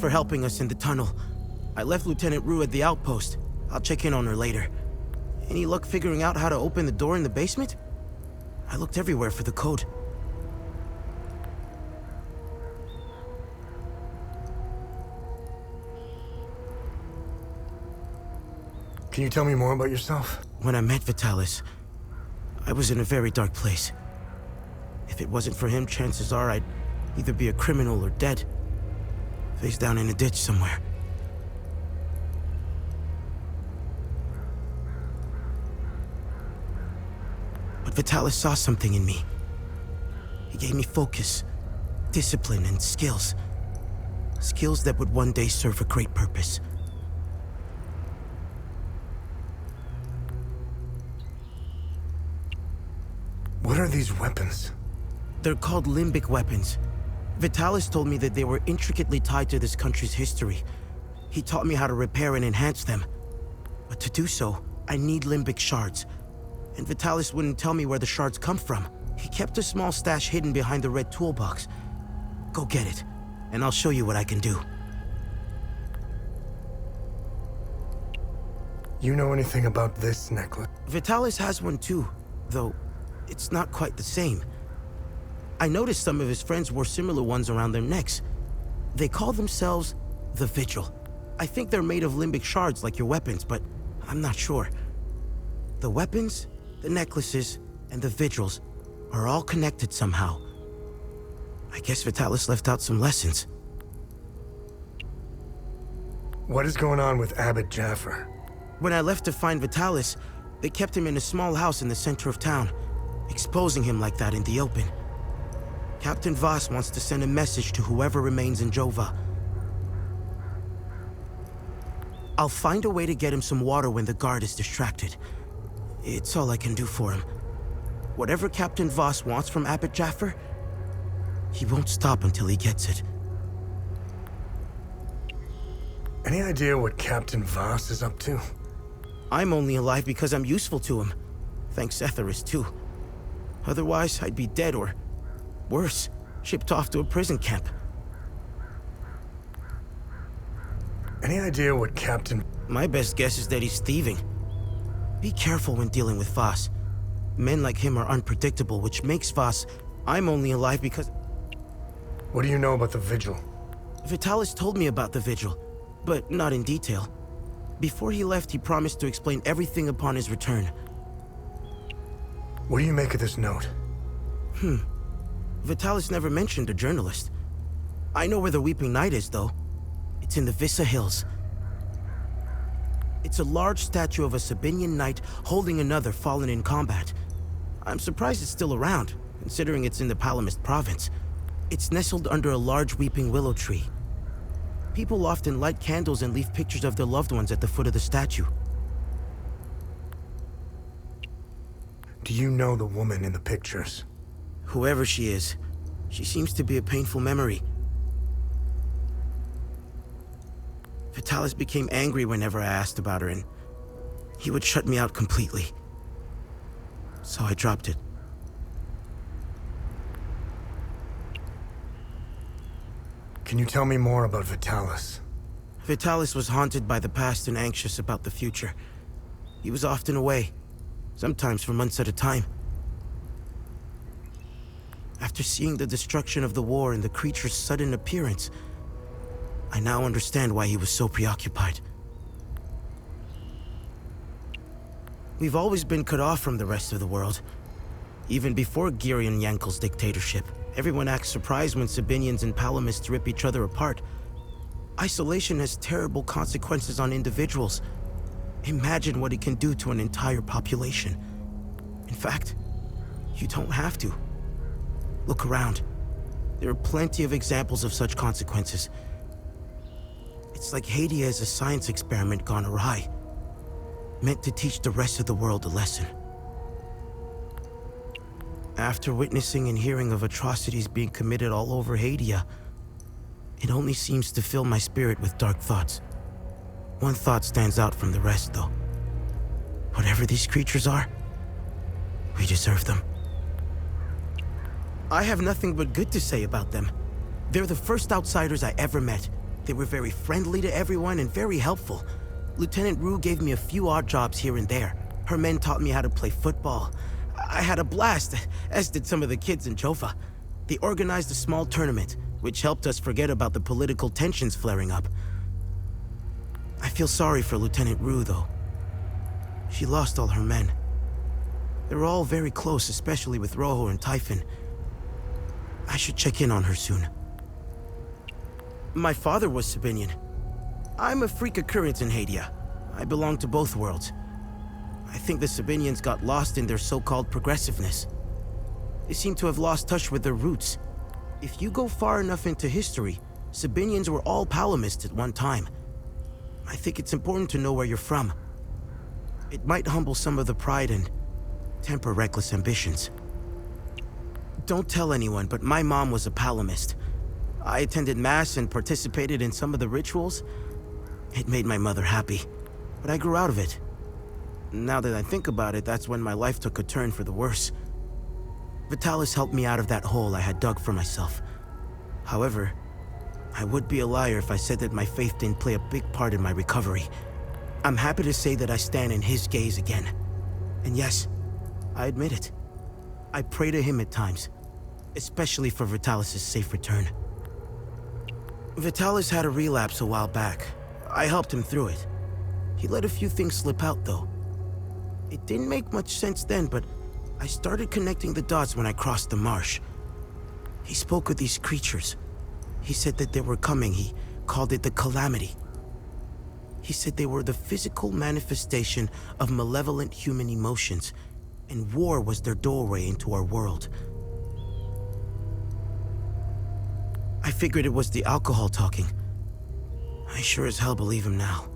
for helping us in the tunnel. I left Lieutenant Rue at the outpost. I'll check in on her later. Any luck figuring out how to open the door in the basement? I looked everywhere for the code. Can you tell me more about yourself? When I met Vitalis, I was in a very dark place. If it wasn't for him, chances are I'd either be a criminal or dead. Face down in a ditch somewhere. But Vitalis saw something in me. He gave me focus, discipline, and skills. Skills that would one day serve a great purpose. What are these weapons? They're called limbic weapons. Vitalis told me that they were intricately tied to this country's history. He taught me how to repair and enhance them. But to do so, I need limbic shards. And Vitalis wouldn't tell me where the shards come from. He kept a small stash hidden behind the red toolbox. Go get it, and I'll show you what I can do. You know anything about this necklace? Vitalis has one too, though it's not quite the same. I noticed some of his friends wore similar ones around their necks. They call themselves the Vigil. I think they're made of limbic shards like your weapons, but I'm not sure. The weapons, the necklaces, and the Vigils are all connected somehow. I guess Vitalis left out some lessons. What is going on with Abbot Jaffer? When I left to find Vitalis, they kept him in a small house in the center of town, exposing him like that in the open. Captain Voss wants to send a message to whoever remains in Jova. I'll find a way to get him some water when the guard is distracted. It's all I can do for him. Whatever Captain Voss wants from Abbot Jaffer, he won't stop until he gets it. Any idea what Captain Voss is up to? I'm only alive because I'm useful to him. Thanks Etheris too. Otherwise, I'd be dead or, worse, shipped off to a prison camp. Any idea what Captain... My best guess is that he's thieving. Be careful when dealing with Voss. Men like him are unpredictable, which makes Voss... I'm only alive because... What do you know about the Vigil? Vitalis told me about the Vigil, but not in detail. Before he left, he promised to explain everything upon his return. What do you make of this note? Vitalis never mentioned a journalist. I know where the Weeping Knight is, though. It's in the Vissa Hills. It's a large statue of a Sabinian knight holding another fallen in combat. I'm surprised it's still around, considering it's in the Palamist province. It's nestled under a large weeping willow tree. People often light candles and leave pictures of their loved ones at the foot of the statue. Do you know the woman in the pictures? Whoever she is, she seems to be a painful memory. Vitalis became angry whenever I asked about her, and he would shut me out completely. So I dropped it. Can you tell me more about Vitalis? Vitalis was haunted by the past and anxious about the future. He was often away, sometimes for months at a time. After seeing the destruction of the war and the creature's sudden appearance, I now understand why he was so preoccupied. We've always been cut off from the rest of the world. Even before Girion Yankel's dictatorship, everyone acts surprised when Sabinians and Palamists rip each other apart. Isolation has terrible consequences on individuals. Imagine what it can do to an entire population. In fact, you don't have to. Look around. There are plenty of examples of such consequences. It's like Hadia is a science experiment gone awry, meant to teach the rest of the world a lesson. After witnessing and hearing of atrocities being committed all over Hadia, it only seems to fill my spirit with dark thoughts. One thought stands out from the rest, though. Whatever these creatures are, we deserve them. I have nothing but good to say about them. They're the first outsiders I ever met. They were very friendly to everyone and very helpful. Lieutenant Rue gave me a few odd jobs here and there. Her men taught me how to play football. I had a blast, as did some of the kids in Jofa. They organized a small tournament, which helped us forget about the political tensions flaring up. I feel sorry for Lieutenant Rue, though. She lost all her men. They were all very close, especially with Rojo and Typhon. I should check in on her soon. My father was Sabinian. I'm a freak occurrence in Hadia. I belong to both worlds. I think the Sabinians got lost in their so-called progressiveness. They seem to have lost touch with their roots. If you go far enough into history, Sabinians were all Palamists at one time. I think it's important to know where you're from. It might humble some of the pride and temper reckless ambitions. Don't tell anyone, but my mom was a Palamist. I attended Mass and participated in some of the rituals. It made my mother happy, but I grew out of it. Now that I think about it, that's when my life took a turn for the worse. Vitalis helped me out of that hole I had dug for myself. However, I would be a liar if I said that my faith didn't play a big part in my recovery. I'm happy to say that I stand in his gaze again. And yes, I admit it. I pray to him at times, especially for Vitalis' safe return. Vitalis had a relapse a while back. I helped him through it. He let a few things slip out, though. It didn't make much sense then, but I started connecting the dots when I crossed the marsh. He spoke of these creatures. He said that they were coming. He called it the Calamity. He said they were the physical manifestation of malevolent human emotions, and war was their doorway into our world. I figured it was the alcohol talking. I sure as hell believe him now.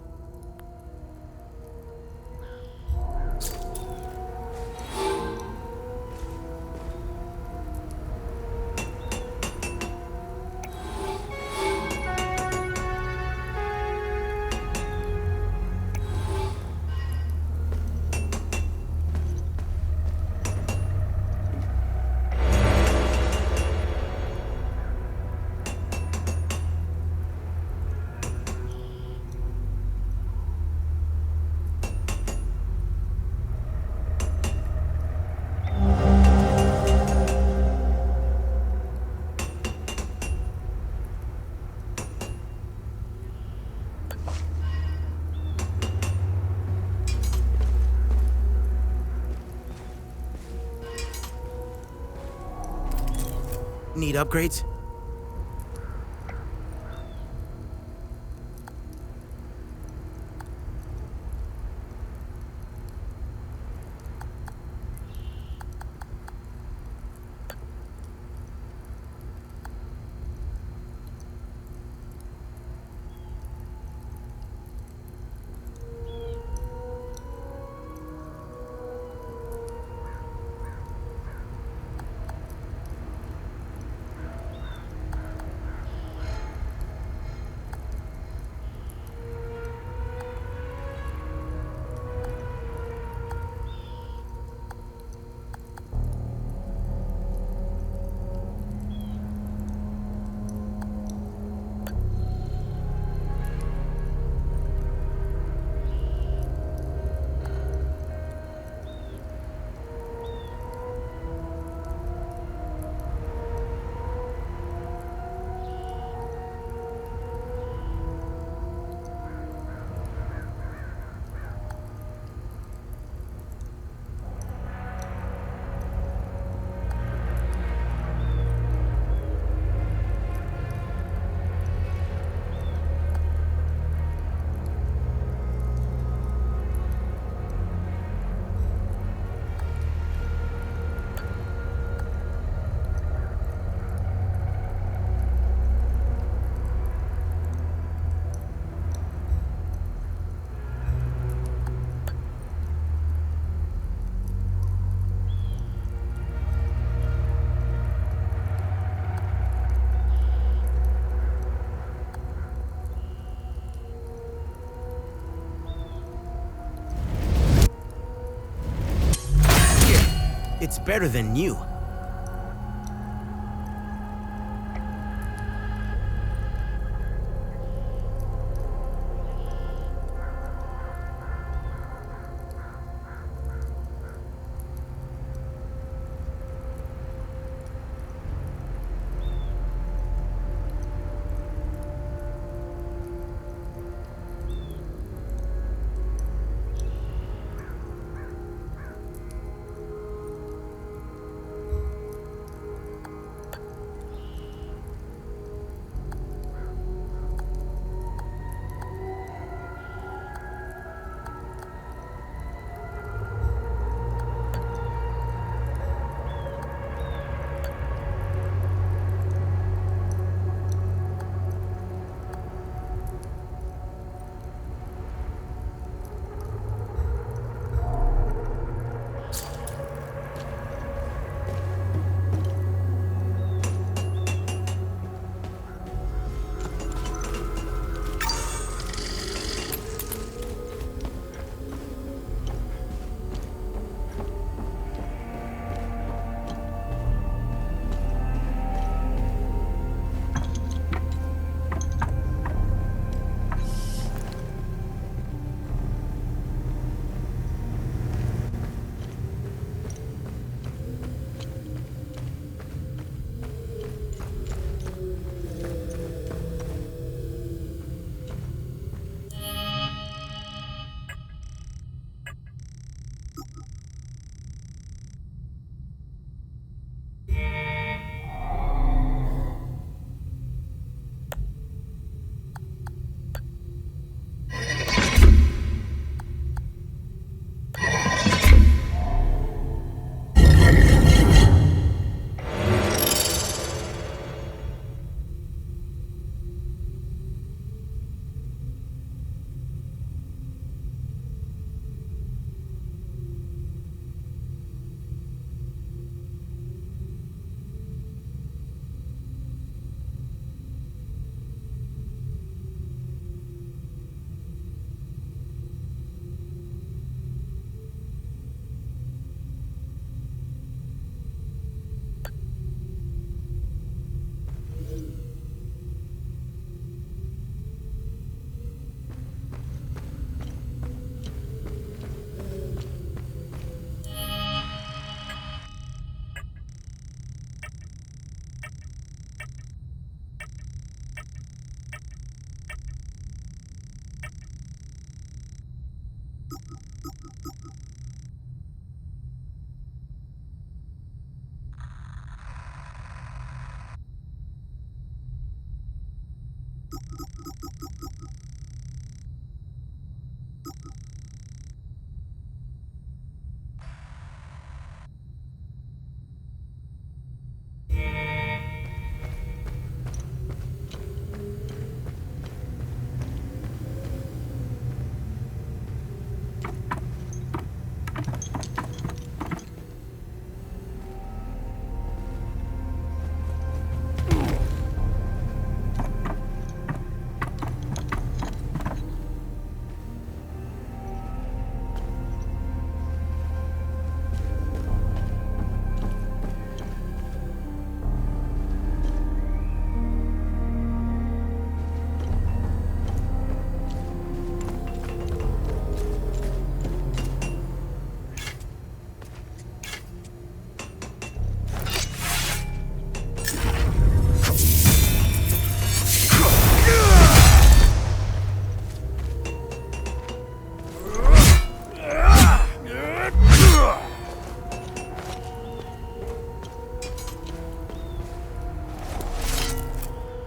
Need upgrades? It's better than new.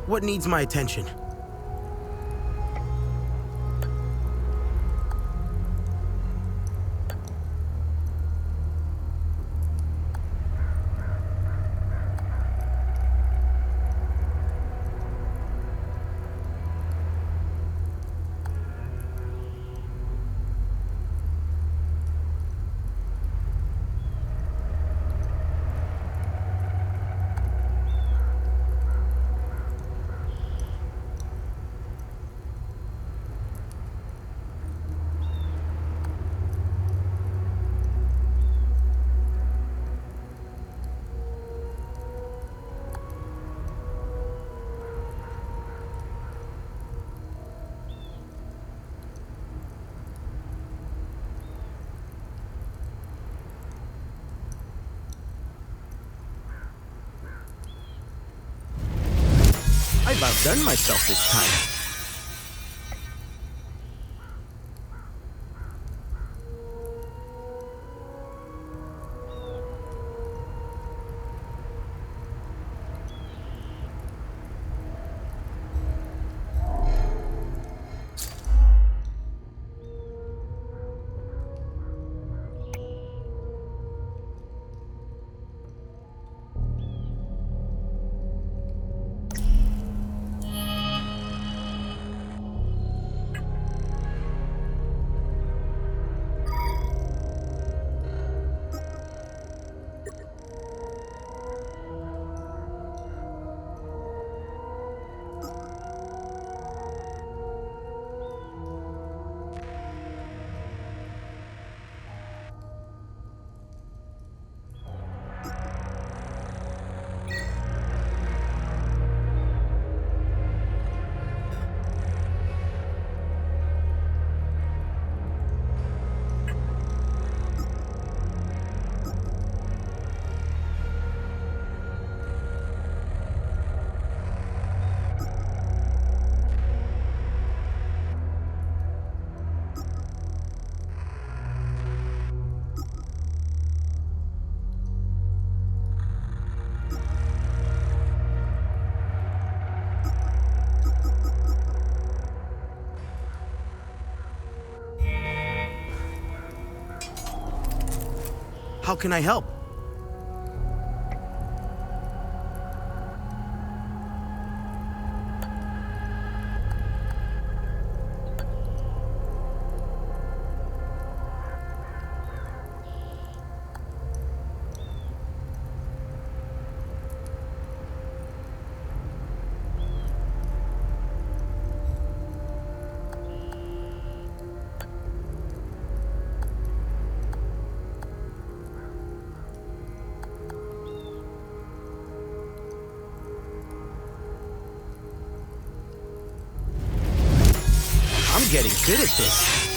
What needs my attention? I've outdone myself this time. How can I help? I'm getting good at this.